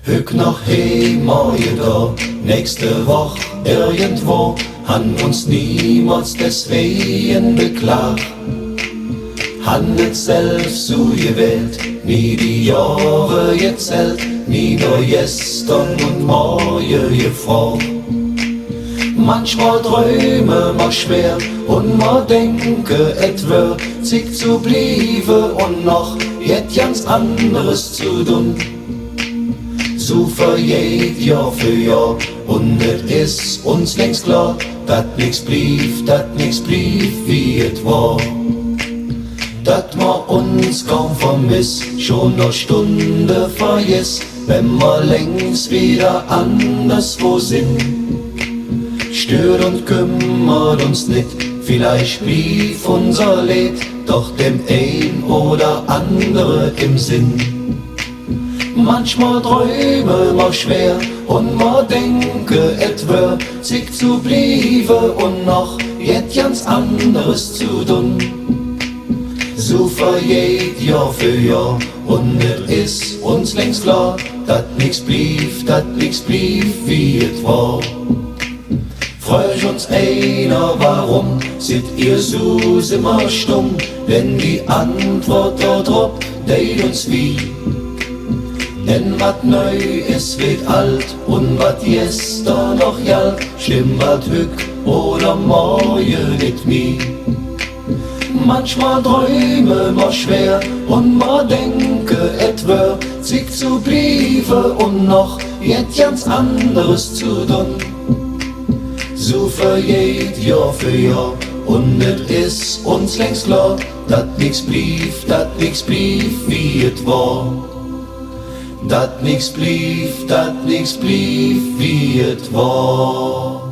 Hück noch he, morgen da, nächste Woche irgendwo, han uns niemals deswegen beklagt. Han nicht selbst so gewählt, nie die Jahre gezählt, nie nur gestern und morgen gefragt. Manchmal träume ma schwer und ma denke, et wär sich zu bliebe und noch jet ganz anderes zu tun. So vergeht Jahr für Jahr und et ist uns längst klar, dat nix blieb wie et war. Dat ma uns kaum vermisst, schon noch Stunde vergiss, wenn ma längst wieder anderswo sind. Stört und kümmert uns nicht, vielleicht blieb unser Lied doch dem ein oder andere im Sinn. Manchmal träume ma schwer und ma denke, et wär sich zu bliebe und noch jet ganz anderes zu tun. So vergeht Jahr für Jahr und et ist uns längst klar, dat nix blieb wie et war. Fragt uns einer, warum seid ihr so immer stumm, denn die Antwort dort drauf deut uns wie. Denn wat neu ist, wird alt und wat gestern noch jalt, schlimm wat hück oder morgen nicht mi. Manchmal träume ma schwer und ma denke, et wär sich zu bliebe und noch jet ganz anderes zu tun. So vergeht Jahr für Jahr und et ist uns längst klar, dat nix blieb wie et war. Dat nix blieb wie et war.